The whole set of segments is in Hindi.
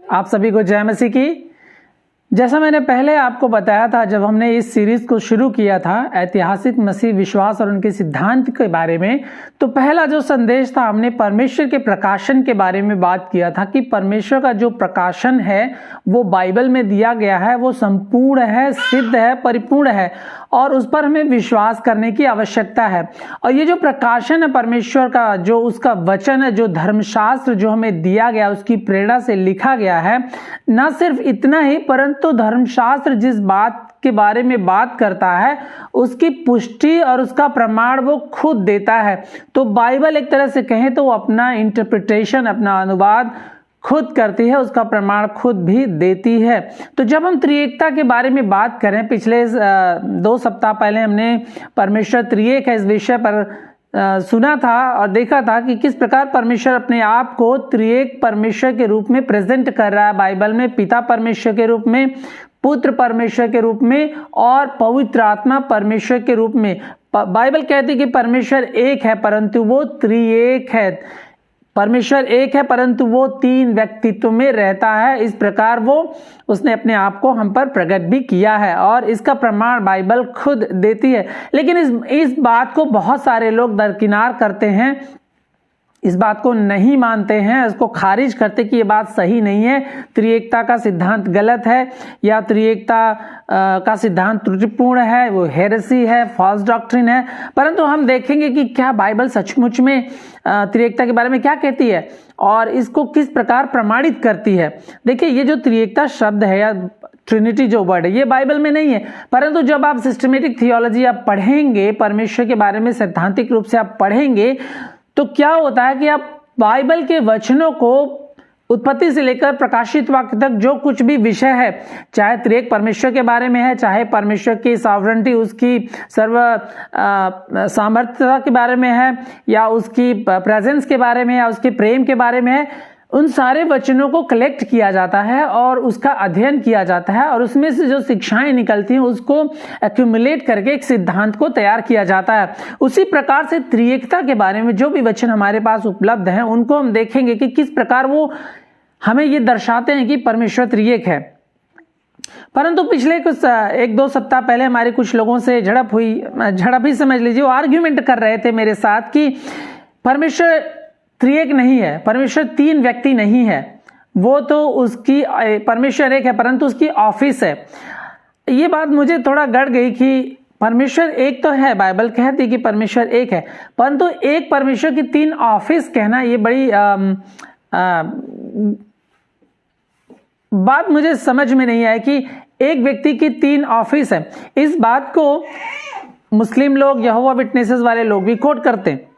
आप सभी को जय मसीह की। जैसा मैंने पहले आपको बताया था, जब हमने इस सीरीज को शुरू किया था ऐतिहासिक मसीह विश्वास और उनके सिद्धांत के बारे में, तो पहला जो संदेश था हमने परमेश्वर के प्रकाशन के बारे में बात किया था कि परमेश्वर का जो प्रकाशन है वो बाइबल में दिया गया है, वो संपूर्ण है, सिद्ध है, परिपूर्ण है और उस पर हमें विश्वास करने की आवश्यकता है। और ये जो प्रकाशन है परमेश्वर का, जो उसका वचन है, जो धर्मशास्त्र जो हमें दिया गया, उसकी प्रेरणा से लिखा गया है, न सिर्फ इतना ही परंतु धर्मशास्त्र जिस बात के बारे में बात करता है उसकी पुष्टि और उसका प्रमाण वो खुद देता है। तो बाइबल एक तरह से कहें तो वो अपना इंटरप्रिटेशन, अपना अनुवाद खुद करती है, उसका प्रमाण खुद भी देती है। तो जब हम त्रिएकता के बारे में बात करें, पिछले 2 सप्ताह पहले हमने परमेश्वर त्रिएक है इस विषय पर सुना था और देखा था कि किस प्रकार परमेश्वर अपने आप को त्रिएक परमेश्वर के रूप में प्रेजेंट कर रहा है बाइबल में, पिता परमेश्वर के रूप में, पुत्र परमेश्वर के रूप में और पवित्र आत्मा परमेश्वर के रूप में। बाइबल कहती है कि परमेश्वर एक है परंतु वो त्रिएक है। परमेश्वर एक है परंतु वो 3 व्यक्तित्व में रहता है। इस प्रकार वो उसने अपने आप को हम पर प्रकट भी किया है और इसका प्रमाण बाइबल खुद देती है। लेकिन इस बात को बहुत सारे लोग दरकिनार करते हैं, इस बात को नहीं मानते हैं, इसको खारिज करते कि ये बात सही नहीं है, त्रिएकता का सिद्धांत गलत है या त्रिएकता का सिद्धांत त्रुटिपूर्ण है, वो हेरेसी है, फॉल्स डॉक्ट्रिन है। परंतु हम देखेंगे कि क्या बाइबल सचमुच में त्रिएकता के बारे में क्या कहती है और इसको किस प्रकार प्रमाणित करती है। देखिए, ये जो त्रिएकता शब्द है या ट्रिनिटी जो वर्ड है ये बाइबल में नहीं है, परंतु जब आप सिस्टमेटिक थियोलॉजी आप पढ़ेंगे, परमेश्वर के बारे में सैद्धांतिक रूप से आप पढ़ेंगे, तो क्या होता है कि आप बाइबल के वचनों को उत्पत्ति से लेकर प्रकाशित वाक्य तक जो कुछ भी विषय है, चाहे त्रिएक परमेश्वर के बारे में है, चाहे परमेश्वर की सॉवरेंटी, उसकी सर्व सामर्थ्यता के बारे में है या उसकी प्रेजेंस के बारे में या उसके प्रेम के बारे में है, उन सारे वचनों को कलेक्ट किया जाता है और उसका अध्ययन किया जाता है और उसमें से जो शिक्षाएं निकलती हैं उसको एक्यूमुलेट करके एक सिद्धांत को तैयार किया जाता है। उसी प्रकार से त्रिएकता के बारे में जो भी वचन हमारे पास उपलब्ध हैं उनको हम देखेंगे कि किस प्रकार वो हमें ये दर्शाते हैं कि परमेश्वर त्रिएक है। परंतु पिछले कुछ 1-2 सप्ताह पहले हमारे कुछ लोगों से झड़प ही समझ लीजिए, वो आर्ग्यूमेंट कर रहे थे मेरे साथ कि परमेश्वर त्रिएक नहीं है, परमेश्वर 3 व्यक्ति नहीं है, वो तो उसकी परमेश्वर एक है परंतु उसकी ऑफिस है। ये बात मुझे थोड़ा गड़ गई कि परमेश्वर एक तो है, बाइबल कहती कि परमेश्वर एक है, परंतु एक परमेश्वर की 3 ऑफिस कहना ये बड़ी बात मुझे समझ में नहीं आई कि एक व्यक्ति की 3 ऑफिस है। इस बात को मुस्लिम लोग, यहोवा विटनेसेस वाले लोग भी कोट करते हैं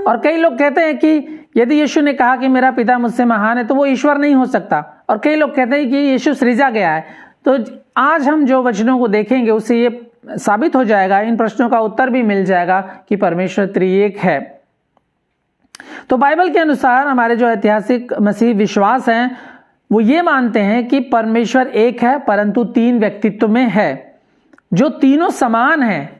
और कई लोग कहते हैं कि यदि यीशु ने कहा कि मेरा पिता मुझसे महान है तो वो ईश्वर नहीं हो सकता, और कई लोग कहते हैं कि यीशु सृजा गया है। तो आज हम जो वचनों को देखेंगे उससे ये साबित हो जाएगा, इन प्रश्नों का उत्तर भी मिल जाएगा कि परमेश्वर त्रिएक है। तो बाइबल के अनुसार हमारे जो ऐतिहासिक मसीह विश्वास हैं वो ये मानते हैं कि परमेश्वर एक है परंतु 3 व्यक्तित्व में है, जो तीनों समान हैं।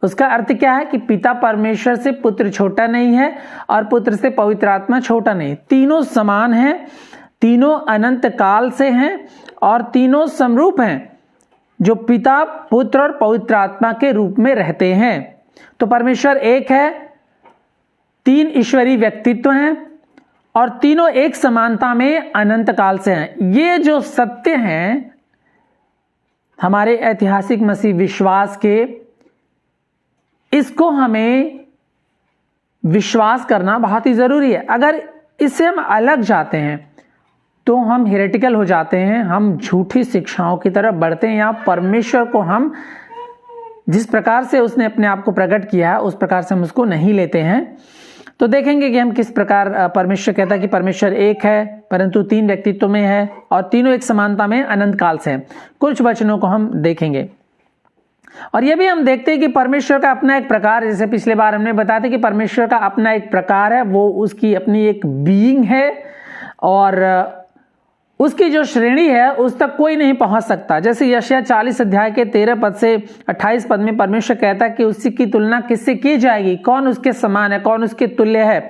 उसका अर्थ क्या है कि पिता परमेश्वर से पुत्र छोटा नहीं है और पुत्र से पवित्र आत्मा छोटा नहीं, तीनों समान हैं, तीनों अनंत काल से हैं और तीनों समरूप हैं, जो पिता, पुत्र और पवित्र आत्मा के रूप में रहते हैं। तो परमेश्वर एक है, 3 ईश्वरीय व्यक्तित्व हैं और तीनों एक समानता में अनंत काल से हैं। ये जो सत्य हैं हमारे ऐतिहासिक मसीह विश्वास के, इसको हमें विश्वास करना बहुत ही जरूरी है। अगर इससे हम अलग जाते हैं तो हम हेरेटिकल हो जाते हैं, हम झूठी शिक्षाओं की तरफ बढ़ते हैं या परमेश्वर को हम जिस प्रकार से उसने अपने आप को प्रकट किया है उस प्रकार से हम उसको नहीं लेते हैं। तो देखेंगे कि हम किस प्रकार परमेश्वर कहता है कि परमेश्वर एक है परंतु 3 व्यक्तित्व में है और तीनों एक समानता में अनंत काल से हैं। कुछ वचनों को हम देखेंगे और ये भी हम देखते हैं कि परमेश्वर का अपना एक प्रकार, जैसे पिछले बार हमने बताया था कि परमेश्वर का अपना एक प्रकार है, वो उसकी अपनी एक बीइंग है और उसकी जो श्रेणी है उस तक कोई नहीं पहुंच सकता। जैसे यशायाह 40 अध्याय के 13 पद से 28 पद में परमेश्वर कहता है कि उसी की तुलना किससे की जाएगी, कौन उसके समान है, कौन उसके तुल्य है।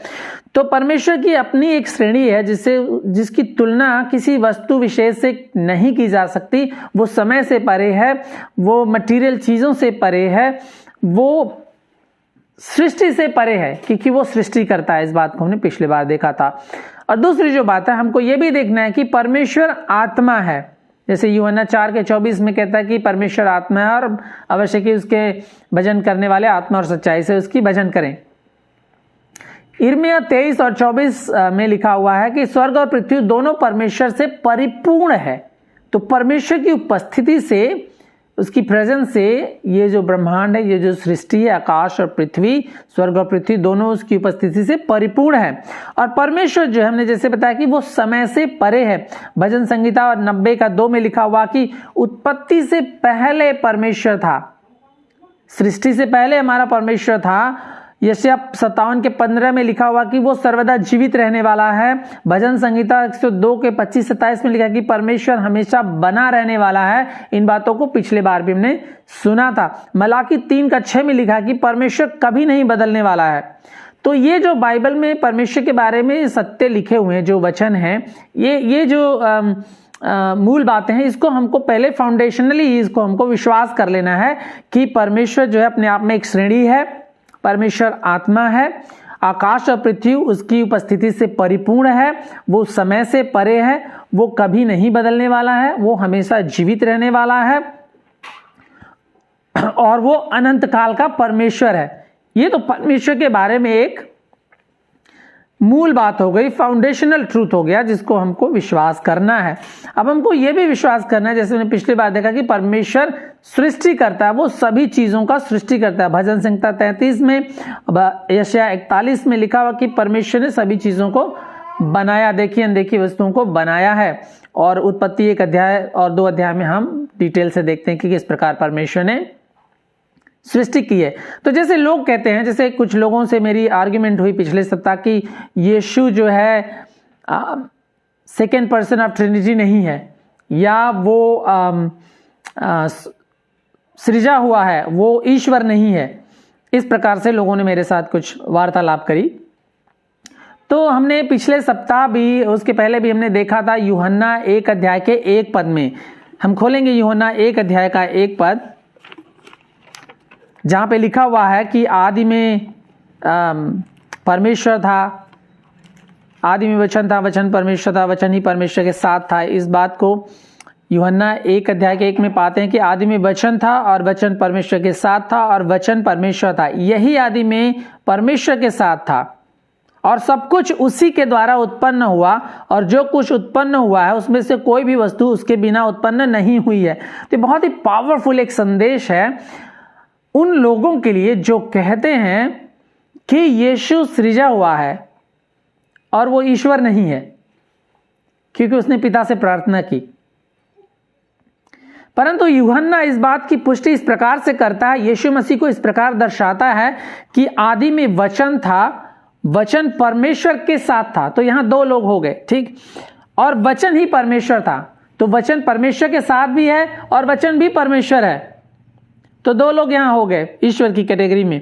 तो परमेश्वर की अपनी एक श्रेणी है जिसकी तुलना किसी वस्तु विशेष से नहीं की जा सकती। वो समय से परे है, वो मटेरियल चीज़ों से परे है, वो सृष्टि से परे है, क्योंकि वो सृष्टि करता है। इस बात को हमने पिछली बार देखा था। और दूसरी जो बात है, हमको ये भी देखना है कि परमेश्वर आत्मा है। जैसे यूहन्ना 4:24 में कहता है कि परमेश्वर आत्मा है और अवश्य कि उसके भजन करने वाले आत्मा और सच्चाई से उसकी भजन करें। यिर्मयाह 23 और 24 में लिखा हुआ है कि स्वर्ग और पृथ्वी दोनों परमेश्वर से परिपूर्ण है। तो परमेश्वर की उपस्थिति से, उसकी प्रेजेंस से ये जो ब्रह्मांड है, ये जो सृष्टि है, आकाश और पृथ्वी, स्वर्ग और पृथ्वी दोनों उसकी उपस्थिति से परिपूर्ण है। और परमेश्वर जो है, हमने जैसे बताया कि वो समय से परे है। भजन संहिता और 90:2 में लिखा हुआ कि उत्पत्ति से पहले परमेश्वर था, सृष्टि से पहले हमारा परमेश्वर था। यशायाह 57:15 में लिखा हुआ कि वो सर्वदा जीवित रहने वाला है। भजन संहिता 102:25-27 में लिखा कि परमेश्वर हमेशा बना रहने वाला है। इन बातों को पिछले बार भी हमने सुना था। मलाकी 3:6 में लिखा कि परमेश्वर कभी नहीं बदलने वाला है। तो ये जो बाइबल में परमेश्वर के बारे में सत्य लिखे हुए हैं, जो वचन हैं, ये जो मूल बातें हैं, इसको हमको पहले फाउंडेशनली इसको हमको विश्वास कर लेना है कि परमेश्वर जो है अपने आप में एक श्रेणी है, परमेश्वर आत्मा है, आकाश और पृथ्वी उसकी उपस्थिति से परिपूर्ण है, वो समय से परे है, वो कभी नहीं बदलने वाला है, वो हमेशा जीवित रहने वाला है और वो अनंत काल का परमेश्वर है। ये तो परमेश्वर के बारे में एक मूल बात हो गई, फाउंडेशनल ट्रूथ हो गया, जिसको हमको विश्वास करना है। अब हमको ये भी विश्वास करना है, जैसे मैंने पिछली बार देखा कि परमेश्वर सृष्टि करता है, वो सभी चीजों का सृष्टि करता है। भजन संहिता 33 में, यशायाह 41 में लिखा हुआ कि परमेश्वर ने सभी चीजों को बनाया, देखी अनदेखी वस्तुओं को बनाया है। और उत्पत्ति 1 अध्याय और 2 अध्याय में हम डिटेल से देखते हैं कि किस प्रकार परमेश्वर ने सृष्टि की है। तो जैसे लोग कहते हैं, जैसे कुछ लोगों से मेरी आर्ग्यूमेंट हुई पिछले सप्ताह कि यीशु जो है सेकेंड पर्सन ऑफ ट्रिनिटी नहीं है, या वो सृजा हुआ है, वो ईश्वर नहीं है। इस प्रकार से लोगों ने मेरे साथ कुछ वार्तालाप करी। तो हमने पिछले सप्ताह भी, उसके पहले भी हमने देखा था यूहन्ना 1 अध्याय के 1 पद में। हम खोलेंगे यूहन्ना 1 अध्याय का 1 पद, जहाँ पे लिखा हुआ है कि आदि में परमेश्वर था, आदि में वचन था, वचन परमेश्वर था, वचन ही परमेश्वर के साथ था। इस बात को यूहन्ना 1 अध्याय के 1 में पाते हैं कि आदि में वचन था और वचन परमेश्वर के साथ था और वचन परमेश्वर था। यही आदि में परमेश्वर के साथ था और सब कुछ उसी के द्वारा उत्पन्न हुआ और जो कुछ उत्पन्न हुआ है उसमें से कोई भी वस्तु उसके बिना उत्पन्न नहीं हुई है। तो बहुत ही पावरफुल एक संदेश है उन लोगों के लिए जो कहते हैं कि यीशु सृजा हुआ है और वो ईश्वर नहीं है, क्योंकि उसने पिता से प्रार्थना की। परंतु यूहन्ना इस बात की पुष्टि इस प्रकार से करता है, यीशु मसीह को इस प्रकार दर्शाता है कि आदि में वचन था, वचन परमेश्वर के साथ था। तो यहां दो लोग हो गए, ठीक, और वचन ही परमेश्वर था। तो वचन परमेश्वर के साथ भी है और वचन भी परमेश्वर है। तो दो लोग यहां हो गए ईश्वर की कैटेगरी में।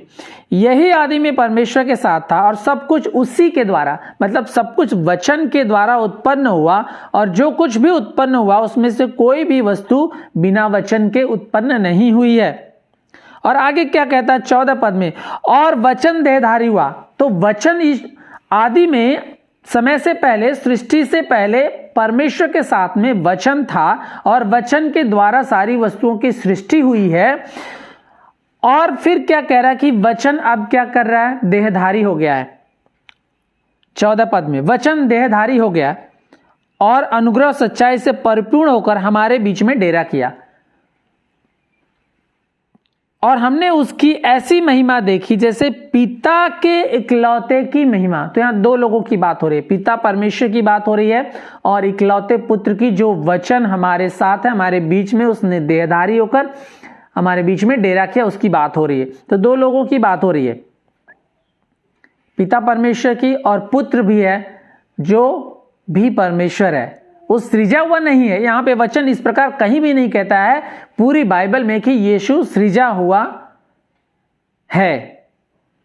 यही आदि में परमेश्वर के साथ था और सब कुछ उसी के द्वारा, मतलब सब कुछ वचन के द्वारा उत्पन्न हुआ और जो कुछ भी उत्पन्न हुआ उसमें से कोई भी वस्तु बिना वचन के उत्पन्न नहीं हुई है। और आगे क्या कहता है 14 पद में, और वचन देहधारी हुआ। तो वचन आदि में समय से पहले, सृष्टि से पहले परमेश्वर के साथ में वचन था और वचन के द्वारा सारी वस्तुओं की सृष्टि हुई है। और फिर क्या कह रहा है कि वचन अब क्या कर रहा है, देहधारी हो गया है। 14 पद में वचन देहधारी हो गया और अनुग्रह सच्चाई से परिपूर्ण होकर हमारे बीच में डेरा किया और हमने उसकी ऐसी महिमा देखी जैसे पिता के इकलौते की महिमा। तो यहां दो लोगों की बात हो रही है, पिता परमेश्वर की बात हो रही है और इकलौते पुत्र की, जो वचन हमारे साथ है, हमारे बीच में, उसने देहधारी होकर हमारे बीच में डेरा किया, उसकी बात हो रही है। तो दो लोगों की बात हो रही है, पिता परमेश्वर की और पुत्र भी है जो भी परमेश्वर है। वो सृजा हुआ नहीं है। यहां पे वचन इस प्रकार कहीं भी नहीं कहता है पूरी बाइबल में कि यीशु सृजा हुआ है।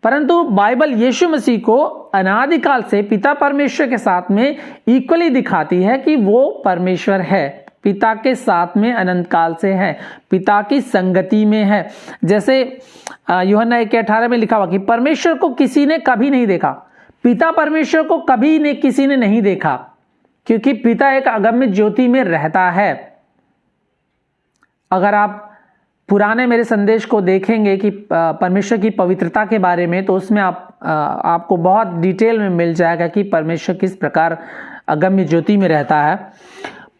परंतु बाइबल यीशु मसीह को अनादिकाल से पिता परमेश्वर के साथ में इक्वली दिखाती है कि वो परमेश्वर है, पिता के साथ में अनंत काल से है, पिता की संगति में है। जैसे यूहन्ना 1:18 में लिखा हुआ कि परमेश्वर को किसी ने कभी नहीं देखा, पिता परमेश्वर को कभी ने किसी ने नहीं देखा, क्योंकि पिता एक अगम्य ज्योति में रहता है। अगर आप पुराने मेरे संदेश को देखेंगे कि परमेश्वर की पवित्रता के बारे में, तो उसमें आपको बहुत डिटेल में मिल जाएगा कि परमेश्वर किस प्रकार अगम्य ज्योति में रहता है।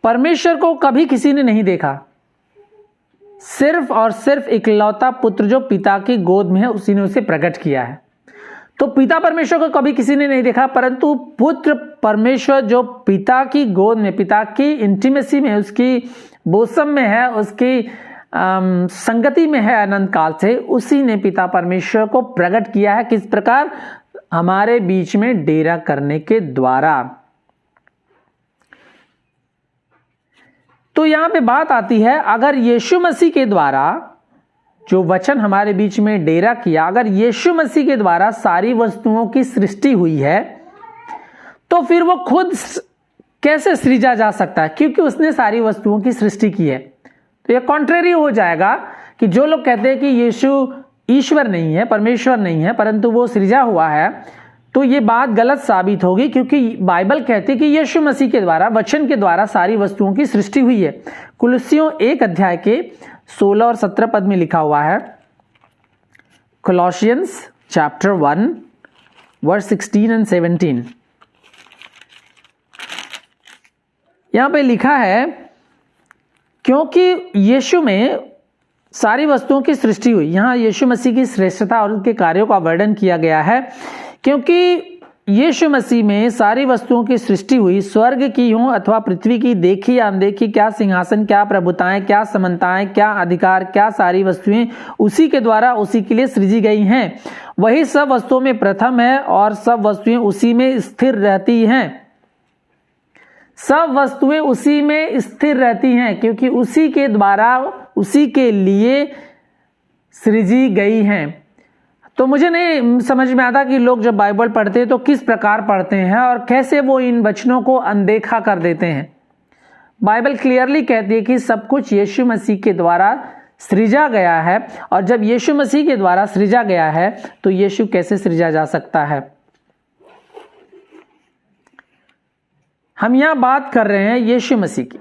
परमेश्वर को कभी किसी ने नहीं देखा, सिर्फ और सिर्फ इकलौता पुत्र जो पिता की गोद में है उसी ने उसे प्रकट किया है। तो पिता परमेश्वर को कभी किसी ने नहीं देखा, परंतु पुत्र परमेश्वर जो पिता की गोद में, पिता की इंटीमेसी में, उसकी बोसम में है, उसकी संगति में है अनंत काल से, उसी ने पिता परमेश्वर को प्रकट किया है। किस प्रकार? हमारे बीच में डेरा करने के द्वारा। तो यहां पे बात आती है, अगर यीशु मसीह के द्वारा जो वचन हमारे बीच में डेरा किया, अगर यीशु मसीह के द्वारा सारी वस्तुओं की सृष्टि हुई है, तो फिर वो खुद कैसे सृजा जा सकता है? क्योंकि उसने सारी वस्तुओं की सृष्टि की है। तो यह कॉन्ट्रेरी हो जाएगा कि जो लोग कहते हैं कि यीशु ईश्वर नहीं है, परमेश्वर नहीं है, परंतु वो सृजा हुआ है, तो ये बात गलत साबित होगी, क्योंकि बाइबल कहती है कि यीशु मसीह के द्वारा, वचन के द्वारा सारी वस्तुओं की सृष्टि हुई है। कुलुस्सियों 1 अध्याय के 16 और 17 पद में लिखा हुआ है, कोलोसियंस चैप्टर 1 वर्स 16 एंड 17। यहां पे लिखा है, क्योंकि यीशु में सारी वस्तुओं की सृष्टि हुई। यहां यीशु मसीह की श्रेष्ठता और उनके कार्यों का वर्णन किया गया है। क्योंकि यीशु मसीह में सारी वस्तुओं की सृष्टि हुई, स्वर्ग की हो अथवा पृथ्वी की, देखी या अनदेखी, क्या सिंहासन, क्या प्रभुताएं, क्या समन्ताएं, क्या अधिकार, क्या सारी वस्तुएं उसी के द्वारा, उसी के लिए सृजी गई हैं। वही सब वस्तुओं में प्रथम है और सब वस्तुएं उसी में स्थिर रहती हैं। सब वस्तुएं उसी में स्थिर रहती हैं, क्योंकि उसी के द्वारा, उसी के लिए सृजी गई हैं। तो मुझे नहीं समझ में आता कि लोग जब बाइबल पढ़ते हैं तो किस प्रकार पढ़ते हैं और कैसे वो इन वचनों को अनदेखा कर देते हैं। बाइबल क्लियरली कहती है कि सब कुछ यीशु मसीह के द्वारा सृजा गया है, और जब यीशु मसीह के द्वारा सृजा गया है तो यीशु कैसे सृजा जा सकता है? हम यहां बात कर रहे हैं यीशु मसीह की,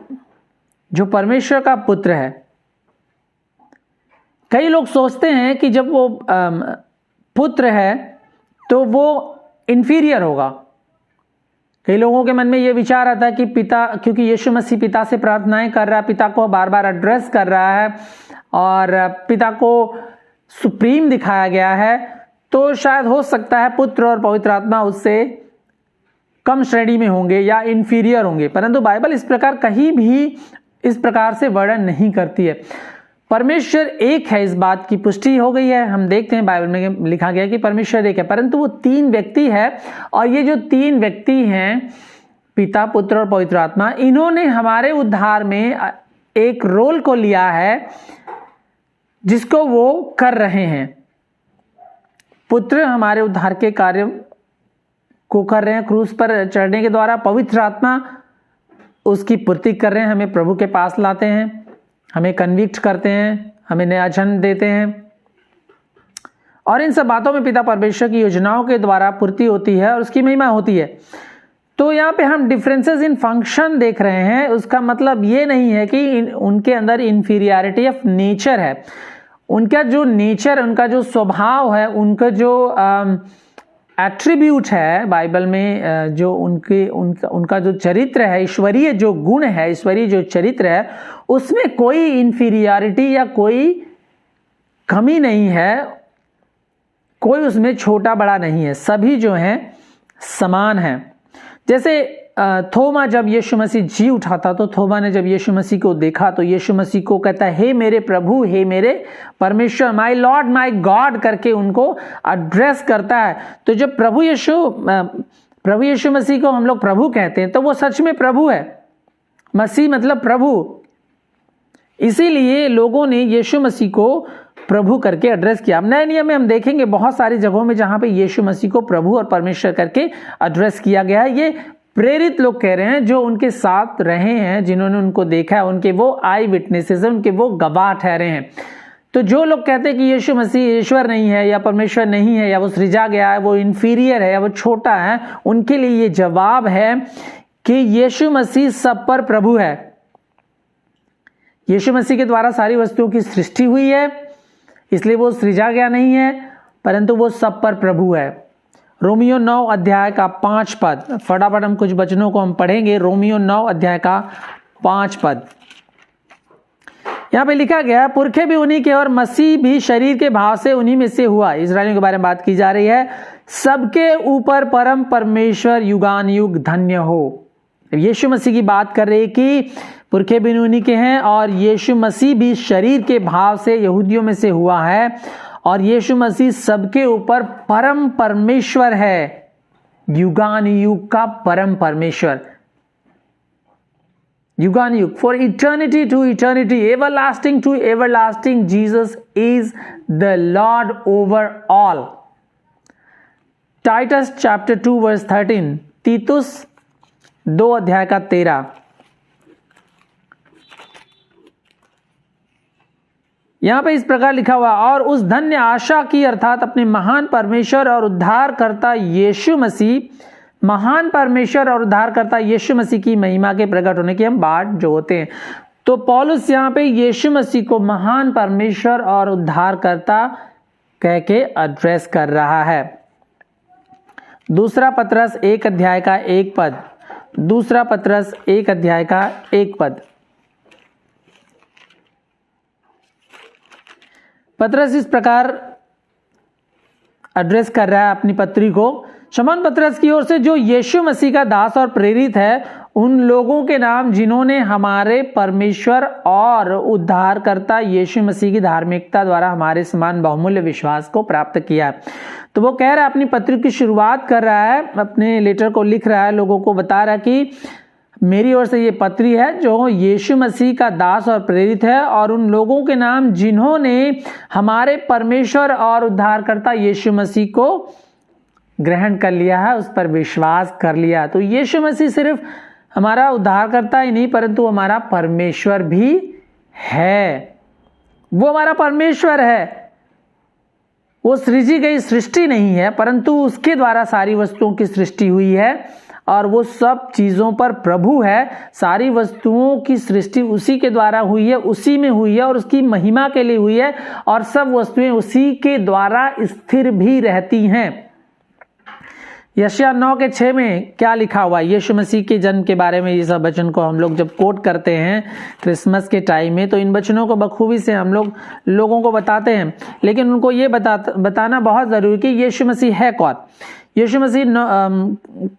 जो परमेश्वर का पुत्र है। कई लोग सोचते हैं कि जब वो पुत्र है तो वो इंफीरियर होगा। कई लोगों के मन में ये विचार आता है कि पिता, क्योंकि यीशु मसीह पिता से प्रार्थनाएं कर रहा है, पिता को बार बार एड्रेस कर रहा है और पिता को सुप्रीम दिखाया गया है, तो शायद हो सकता है पुत्र और पवित्र आत्मा उससे कम श्रेणी में होंगे या इंफीरियर होंगे। परंतु बाइबल इस प्रकार कहीं भी इस प्रकार से वर्णन नहीं करती है। परमेश्वर एक है, इस बात की पुष्टि हो गई है। हम देखते हैं बाइबल में लिखा गया कि परमेश्वर एक है, परंतु वो 3 व्यक्ति है, और ये जो 3 व्यक्ति हैं, पिता, पुत्र और पवित्र आत्मा, इन्होंने हमारे उद्धार में एक रोल को लिया है जिसको वो कर रहे हैं। पुत्र हमारे उद्धार के कार्य को कर रहे हैं क्रूस पर चढ़ने के द्वारा, पवित्र आत्मा उसकी पूर्ति कर रहे हैं, हमें प्रभु के पास लाते हैं, हमें कन्विक्ट करते हैं, हमें नया जन्म देते हैं, और इन सब बातों में पिता परमेश्वर की योजनाओं के द्वारा पूर्ति होती है और उसकी महिमा होती है। तो यहाँ पे हम डिफरेंसेस इन फंक्शन देख रहे हैं। उसका मतलब ये नहीं है कि उनके अंदर इंफीरियरिटी ऑफ नेचर है। उनका जो नेचर, उनका जो स्वभाव है, उनका जो एट्रीब्यूट है बाइबल में, जो उनका जो चरित्र है, ईश्वरीय जो गुण है, ईश्वरीय जो चरित्र है, उसमें कोई इंफीरियरिटी या कोई कमी नहीं है, कोई उसमें छोटा बड़ा नहीं है, सभी जो हैं समान हैं। जैसे थोमा जब यीशु मसीह जी उठा था, तो थोमा ने जब यीशु मसीह को देखा तो यीशु मसीह को कहता है, हे मेरे प्रभु, हे मेरे परमेश्वर, माय लॉर्ड, माय गॉड करके उनको एड्रेस करता है। तो जब प्रभु यीशु मसीह को हम लोग प्रभु कहते हैं तो वो सच में प्रभु है। मसीह मतलब प्रभु। इसीलिए लोगों ने यीशु मसीह को प्रभु करके एड्रेस किया। नए नियम में हम देखेंगे बहुत सारी जगहों में जहां पे यीशु मसीह को प्रभु और परमेश्वर करके एड्रेस किया गया है। ये प्रेरित लोग कह रहे हैं जो उनके साथ रहे हैं, जिन्होंने उनको देखा है, उनके वो आई विटनेसेस हैं, उनके वो गवाह ठहरे हैं। तो जो लोग कहते हैं कि यीशु मसीह ईश्वर नहीं है या परमेश्वर नहीं है या वो सृजा गया है, वो इंफीरियर है या वो छोटा है, उनके लिए ये जवाब है कि यीशु मसीह सब पर प्रभु है। यीशु मसीह के द्वारा सारी वस्तुओं की सृष्टि हुई है, इसलिए वो सृजा गया नहीं है, परंतु वो सब पर प्रभु है। रोमियो 9 अध्याय का 5 पद, फटाफट हम कुछ वचनों को हम पढ़ेंगे। रोमियो 9 अध्याय का 5 पद, यहां पे लिखा गया, पुरखे भी उन्हीं के और मसीह भी शरीर के भाव से उन्हीं में से हुआ। इस्राएलियों के बारे में बात की जा रही है। सबके ऊपर परम परमेश्वर युगान युग धन्य हो। यीशु मसीह की बात कर रही है कि पुरखे भी उन्हीं के हैं और यीशु मसीह भी शरीर के भाव से यहूदियों में से हुआ है, और यीशु मसीह सबके ऊपर परम परमेश्वर है, युगान युग का परम परमेश्वर। युगान युग, for eternity to eternity, everlasting to everlasting, Jesus is the Lord over all. Titus chapter 2 verse 13, तीतुस 2 अध्याय का 13, यहां पे इस प्रकार लिखा हुआ, और उस धन्य आशा की अर्थात अपने महान परमेश्वर और उद्धारकर्ता यीशु मसीह, महान परमेश्वर और उद्धारकर्ता यीशु मसीह की महिमा के प्रकट होने की हम बाट जो होते हैं। तो पौलुस यहां पे यीशु मसीह को महान परमेश्वर और उद्धारकर्ता कह के एड्रेस कर रहा है। दूसरा पत्रस 1 अध्याय का 1 पद, दूसरा पत्रस 1 अध्याय का 1 पद, पत्रस इस प्रकार एड्रेस कर रहा है अपनी पत्री को। शमौन पत्रस की ओर से, जो यीशु मसीह का दास और प्रेरित है, उन लोगों के नाम जिन्होंने हमारे परमेश्वर और उद्धारकर्ता यीशु मसीह की धार्मिकता द्वारा हमारे समान बहुमूल्य विश्वास को प्राप्त किया। तो वो कह रहा है, अपनी पत्री की शुरुआत कर रहा है, अपने लेटर को लिख रहा है, लोगों को बता रहा है कि मेरी ओर से ये पत्री है जो यीशु मसीह का दास और प्रेरित है, और उन लोगों के नाम जिन्होंने हमारे परमेश्वर और उद्धारकर्ता यीशु मसीह को ग्रहण कर लिया है, उस पर विश्वास कर लिया। तो यीशु मसीह सिर्फ हमारा उद्धारकर्ता ही नहीं, परंतु हमारा परमेश्वर भी है। वो हमारा परमेश्वर है, वो सृजी गई सृष्टि नहीं है, परंतु उसके द्वारा सारी वस्तुओं की सृष्टि हुई है, और वो सब चीजों पर प्रभु है। सारी वस्तुओं की सृष्टि उसी के द्वारा हुई है, उसी में हुई है, और उसकी महिमा के लिए हुई है, और सब वस्तुएं उसी के द्वारा स्थिर भी रहती हैं। यशायाह 9 के 6 में क्या लिखा हुआ है यीशु मसीह के जन्म के बारे में? ये सब वचन को हम लोग जब कोट करते हैं क्रिसमस के टाइम में, तो इन वचनों को बखूबी से हम लोगों को बताते हैं, लेकिन उनको ये बताना बहुत जरूरी कि यीशु मसीह है कौन। यीशु मसीह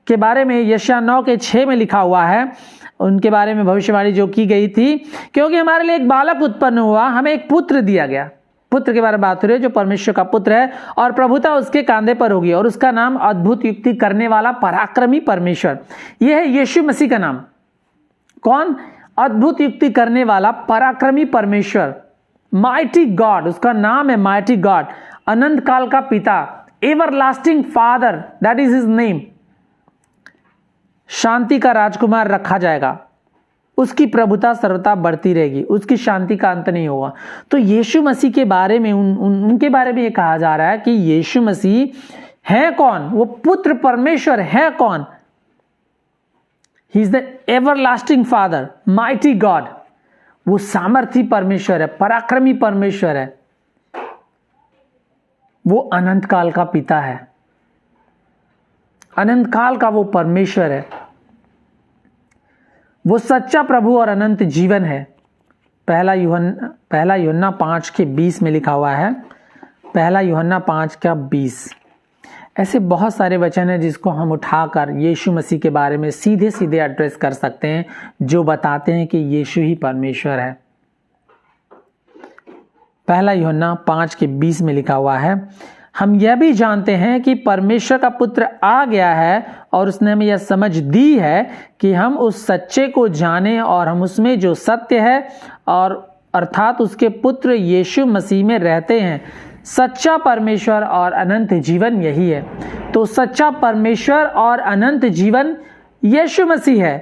के बारे में यशायाह 9 के 6 में लिखा हुआ है, उनके बारे में भविष्यवाणी जो की गई थी, क्योंकि हमारे लिए एक बालक उत्पन्न हुआ, हमें एक पुत्र दिया गया। पुत्र के बारे में बात हो रही है, जो परमेश्वर का पुत्र है, और प्रभुता उसके कांधे पर होगी, और उसका नाम अद्भुत युक्ति करने वाला पराक्रमी परमेश्वर। यह है यीशु मसीह का नाम। कौन? अद्भुत युक्ति करने वाला पराक्रमी परमेश्वर, माइटी गॉड, उसका नाम है माइटी गॉड। अनंत काल का पिता, everlasting father, that is his name. शांति का राजकुमार रखा जाएगा, उसकी प्रभुता सर्वथा बढ़ती रहेगी, उसकी शांति का अंत नहीं होगा। तो यीशु मसीह के बारे में उनके बारे में ये कहा जा रहा है कि यीशु मसीह है कौन? वो पुत्र परमेश्वर है कौन? He is the everlasting father, mighty God. वो सामर्थी परमेश्वर है, पराक्रमी परमेश्वर है, वो अनंत काल का पिता है, अनंत काल का वो परमेश्वर है, वो सच्चा प्रभु और अनंत जीवन है। पहला यूहन्ना 5 के 20 में लिखा हुआ है, पहला यूहन्ना 5 का 20। ऐसे बहुत सारे वचन हैं जिसको हम उठाकर यीशु मसीह के बारे में सीधे सीधे एड्रेस कर सकते हैं, जो बताते हैं कि यीशु ही परमेश्वर है। पहला यूहन्ना 5 के 20 में लिखा हुआ है, हम यह भी जानते हैं कि परमेश्वर का पुत्र आ गया है, और उसने हमें यह समझ दी है कि हम उस सच्चे को जाने, और हम उसमें जो सत्य है और अर्थात उसके पुत्र यीशु मसीह में रहते हैं। सच्चा परमेश्वर और अनंत जीवन यही है। तो सच्चा परमेश्वर और अनंत जीवन यीशु मसीह है।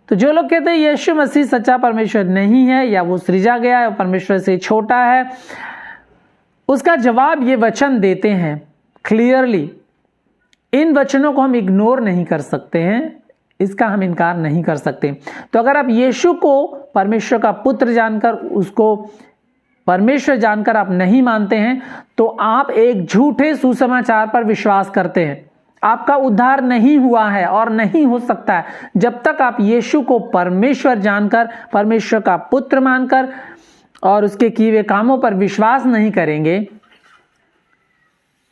तो जो लोग कहते हैं यीशु मसीह सच्चा परमेश्वर नहीं है या वो सृजा गया है, परमेश्वर से छोटा है, उसका जवाब ये वचन देते हैं क्लियरली। इन वचनों को हम इग्नोर नहीं कर सकते हैं, इसका हम इनकार नहीं कर सकते। तो अगर आप यीशु को परमेश्वर का पुत्र जानकर, उसको परमेश्वर जानकर आप नहीं मानते हैं, तो आप एक झूठे सुसमाचार पर विश्वास करते हैं। आपका उद्धार नहीं हुआ है और नहीं हो सकता है जब तक आप यीशु को परमेश्वर जानकर, परमेश्वर का पुत्र मानकर और उसके किए हुए कामों पर विश्वास नहीं करेंगे,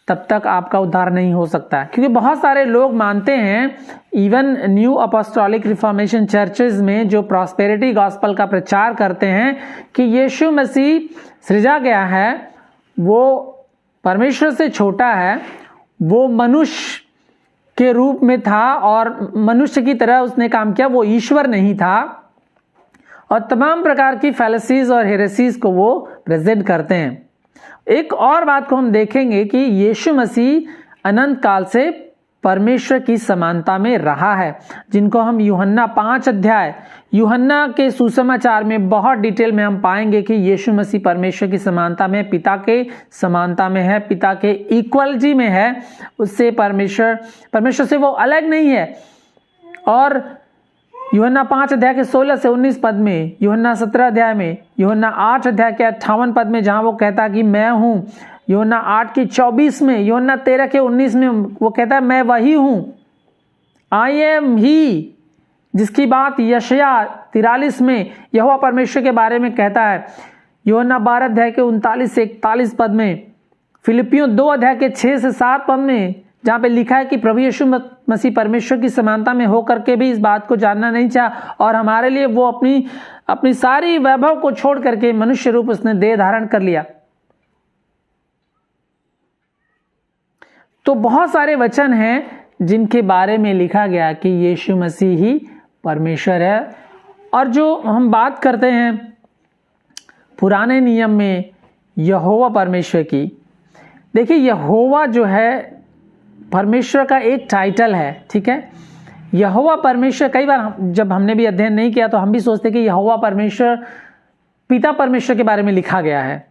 तब तक आपका उद्धार नहीं हो सकता। क्योंकि बहुत सारे लोग मानते हैं, even new apostolic reformation churches में जो प्रॉस्पेरिटी गॉस्पल का प्रचार करते हैं कि यीशु मसीह सृजा गया है, वो परमेश्वर से छोटा है, वो मनुष्य के रूप में था और मनुष्य की तरह उसने काम किया, वो ईश्वर नहीं था, और तमाम प्रकार की फैलेसीज और हेरेसीज को वो प्रेजेंट करते हैं। एक और बात को हम देखेंगे कि यीशु मसीह अनंत काल से परमेश्वर की समानता में रहा है, जिनको हम यूहन्ना 5 अध्याय, यूहन्ना के सुसमाचार में बहुत डिटेल में हम पाएंगे कि यीशु मसीह परमेश्वर की समानता में, पिता के समानता में है, पिता के इक्वलिटी में है, उससे परमेश्वर से वो अलग नहीं है। और यूहन्ना 5 अध्याय के 16 से 19 पद में, यूहन्ना 17 अध्याय में, यूहन्ना 8 अध्याय के 58 पद में जहां वो कहता कि मैं हूं, यूहन्ना 8 के 24 में, यूहन्ना 13 के 19 में वो कहता है मैं वही हूं, आई एम ही, जिसकी बात यशायाह 43 में यहोवा परमेश्वर के बारे में कहता है। यूहन्ना 12 अध्याय के 39 से 41 पद में, फिलिपियों 2 अध्याय के 6 से 7 पद में जहां पे लिखा है कि प्रभु यीशु मसीह परमेश्वर की समानता में होकर के भी इस बात को जानना नहीं चाहा और हमारे लिए वो अपनी सारी वैभव को छोड़ करके मनुष्य रूप उसने देह धारण कर लिया। तो बहुत सारे वचन हैं जिनके बारे में लिखा गया कि यीशु मसीह ही परमेश्वर है। और जो हम बात करते हैं पुराने नियम में यहोवा परमेश्वर की, देखिए यहोवा जो है परमेश्वर का एक टाइटल है, ठीक है। यहोवा परमेश्वर, कई बार जब हमने भी अध्ययन नहीं किया तो हम भी सोचते कि यहोवा परमेश्वर पिता परमेश्वर के बारे में लिखा गया है,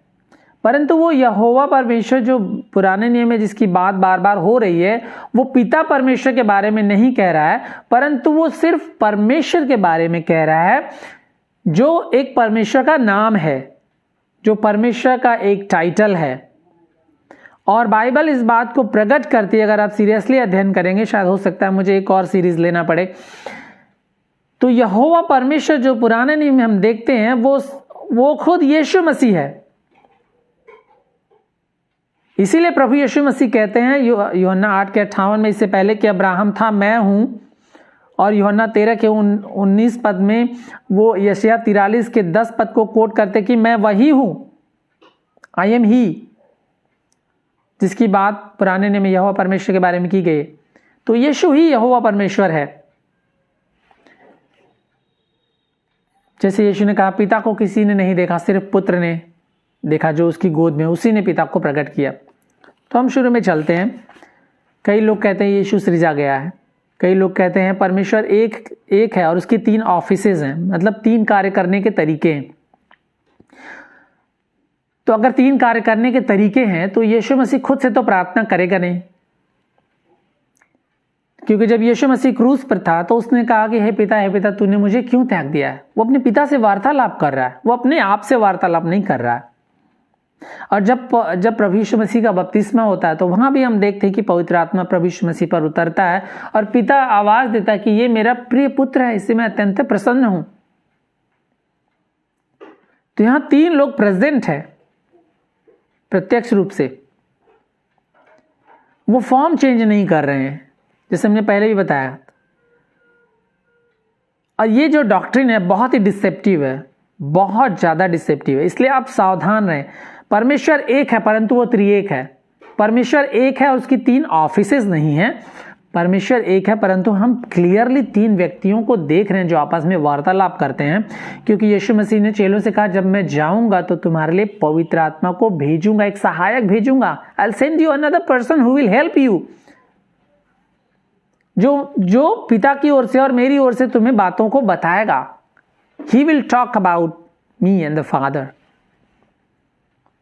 परंतु वो यहोवा परमेश्वर जो पुराने नियम में जिसकी बात बार बार हो रही है, वो पिता परमेश्वर के बारे में नहीं कह रहा है, परंतु वो सिर्फ परमेश्वर के बारे में कह रहा है, जो एक परमेश्वर का नाम है, जो परमेश्वर का एक टाइटल है। और बाइबल इस बात को प्रकट करती है। अगर आप सीरियसली अध्ययन करेंगे, शायद हो सकता है मुझे एक और सीरीज लेना पड़े, तो यहोवा परमेश्वर जो पुराने नियम में हम देखते हैं वो खुद यीशु मसीह है। इसीलिए प्रभु यीशु मसीह कहते हैं यूहन्ना 8 के 58 में, इससे पहले कि अब्राहम था मैं हूं, और यूहन्ना 13 के 19 पद में वो यशायाह 43 के 10 पद को कोट करते कि मैं वही हूं, आई एम ही, जिसकी बात पुराने नियम में यहोवा परमेश्वर के बारे में की गई। तो यीशु ही यहोवा परमेश्वर है। जैसे यीशु ने कहा पिता को किसी ने नहीं देखा, सिर्फ पुत्र ने देखा जो उसकी गोद में, उसी ने पिता को प्रकट किया। तो हम शुरू में चलते हैं। कई लोग कहते हैं यीशु सृजा गया है, कई लोग कहते हैं परमेश्वर एक है और उसकी 3 ऑफिसेज हैं, मतलब 3 कार्य करने के तरीके हैं। तो अगर 3 कार्य करने के तरीके हैं तो यीशु मसीह खुद से तो प्रार्थना करेगा नहीं, क्योंकि जब यीशु मसीह क्रूस पर था तो उसने कहा कि हे पिता तूने मुझे क्यों त्याग दिया है। वो अपने पिता से वार्तालाप कर रहा है, वो अपने आप से वार्तालाप नहीं कर रहा है। और जब प्रभु यीशु मसीह का बपतिस्मा होता है तो वहां भी हम देखते हैं कि पवित्र आत्मा प्रभु यीशु मसीह पर उतरता है और पिता आवाज देता है कि ये मेरा प्रिय पुत्र है, इससे मैं अत्यंत प्रसन्न हूं। तो यहां 3 लोग प्रेजेंट है प्रत्यक्ष रूप से, वो फॉर्म चेंज नहीं कर रहे हैं, जैसे हमने पहले भी बताया। और ये जो डॉक्ट्रिन है बहुत ही डिसेप्टिव है, बहुत ज्यादा डिसेप्टिव है, इसलिए आप सावधान रहें। परमेश्वर एक है परंतु वो त्रिएक है। परमेश्वर एक है, उसकी 3 ऑफिसेज नहीं है, परमेश्वर एक है, परंतु हम क्लियरली तीन व्यक्तियों को देख रहे हैं जो आपस में वार्तालाप करते हैं, क्योंकि यीशु मसीह ने चेलों से कहा, जब मैं जाऊंगा तो तुम्हारे लिए पवित्र आत्मा को भेजूंगा, एक सहायक भेजूंगा। I'll send you another person who will help you, जो पिता की ओर से और मेरी ओर से तुम्हें बातों को बताएगा। He will talk about me and the Father।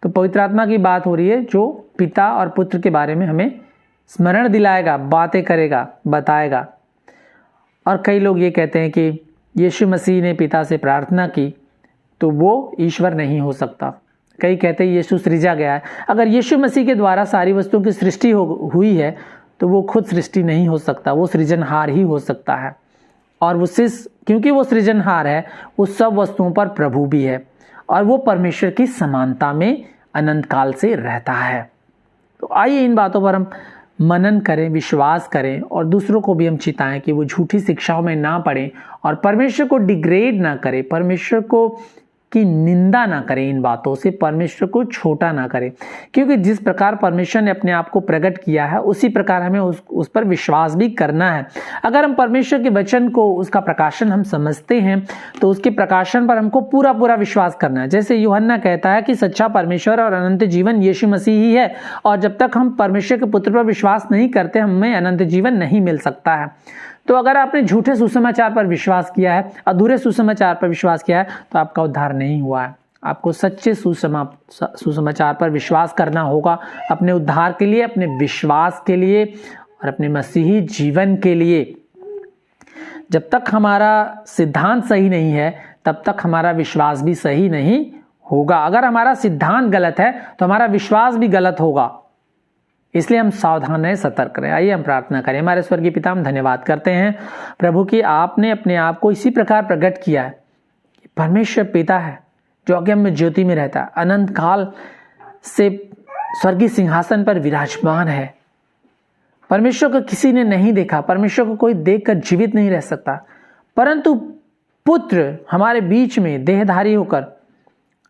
तो पवित्र आत्मा की बात हो रही है जो पिता और पुत्र के बारे में हमें स्मरण दिलाएगा, बातें करेगा, बताएगा। और कई लोग ये कहते हैं कि यीशु मसीह ने पिता से प्रार्थना की तो वो ईश्वर नहीं हो सकता। कई कहते हैं यीशु सृजा गया है। अगर यीशु मसीह के द्वारा सारी वस्तुओं की सृष्टि हुई है तो वो खुद सृष्टि नहीं हो सकता, वो सृजनहार ही हो सकता है। और वो क्योंकि वो सृजनहार है, वो सब वस्तुओं पर प्रभु भी है और वो परमेश्वर की समानता में अनंत काल से रहता है। तो आइए इन बातों पर हम मनन करें, विश्वास करें और दूसरों को भी हम चिताएं कि वो झूठी शिक्षाओं में ना पड़ें और परमेश्वर को डिग्रेड ना करें, परमेश्वर को की निंदा ना करें, इन बातों से परमेश्वर को छोटा ना करें। क्योंकि जिस प्रकार परमेश्वर ने अपने आप को प्रकट किया है उसी प्रकार हमें उस पर विश्वास भी करना है। अगर हम परमेश्वर के वचन को, उसका प्रकाशन हम समझते हैं तो उसके प्रकाशन पर हमको पूरा पूरा विश्वास करना है। जैसे यूहन्ना कहता है कि सच्चा परमेश्वर और अनंत जीवन यीशु मसीह ही है, और जब तक हम परमेश्वर के पुत्र पर विश्वास नहीं करते हमें अनंत जीवन नहीं मिल सकता है। तो अगर आपने झूठे सुसमाचार पर विश्वास किया है, अधूरे सुसमाचार पर विश्वास किया है, तो आपका उद्धार नहीं हुआ है। आपको सच्चे सुसमाचार पर विश्वास करना होगा अपने उद्धार के लिए, अपने विश्वास के लिए और अपने मसीही जीवन के लिए। जब तक हमारा सिद्धांत सही नहीं है तब तक हमारा विश्वास भी सही नहीं होगा। अगर हमारा सिद्धांत गलत है तो हमारा विश्वास भी गलत होगा। इसलिए हम सावधान रहें, सतर्क रहें। आइए हम प्रार्थना करें। हमारे स्वर्गीय पिता, हम धन्यवाद करते हैं प्रभु कि आपने अपने आप को इसी प्रकार प्रकट किया है कि परमेश्वर पिता है जो अगम्य ज्योति में रहता है, अनंत काल से स्वर्गीय सिंहासन पर विराजमान है। परमेश्वर को किसी ने नहीं देखा, परमेश्वर को कोई देखकर जीवित नहीं रह सकता, परंतु पुत्र हमारे बीच में देहधारी होकर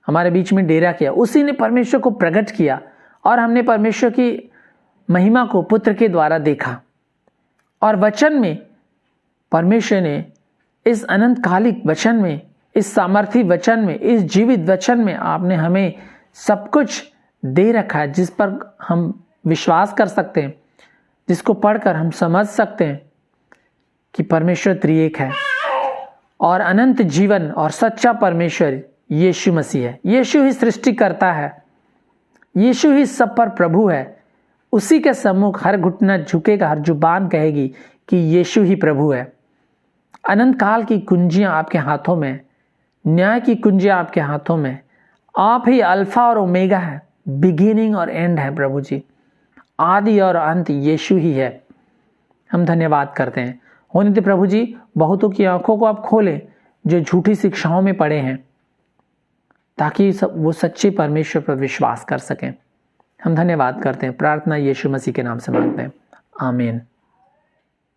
हमारे बीच में डेरा किया, उसी ने परमेश्वर को प्रकट किया और हमने परमेश्वर की महिमा को पुत्र के द्वारा देखा। और वचन में परमेश्वर ने इस अनंतकालिक वचन में, इस सामर्थी वचन में, इस जीवित वचन में आपने हमें सब कुछ दे रखा है जिस पर हम विश्वास कर सकते हैं, जिसको पढ़कर हम समझ सकते हैं कि परमेश्वर त्रिएक है और अनंत जीवन और सच्चा परमेश्वर यीशु मसीह है। यीशु ही सृष्टि करता है, यीशु ही सब पर प्रभु है। उसी के सम्मुख हर घुटना झुकेगा, हर जुबान कहेगी कि यीशु ही प्रभु है। अनंत काल की कुंजियां आपके हाथों में, न्याय की कुंजियां आपके हाथों में। आप ही अल्फा और ओमेगा है, बिगिनिंग और एंड है प्रभु जी। आदि और अंत यीशु ही है। हम धन्यवाद करते हैं। होने दे प्रभु जी, बहुतों की आंखों को आप खोलें जो झूठी शिक्षाओं में पड़े हैं, ताकि वो सच्चे परमेश्वर पर विश्वास कर सकें। हम धन्यवाद करते हैं। प्रार्थना यीशु मसीह के नाम से मांगते हैं, आमीन।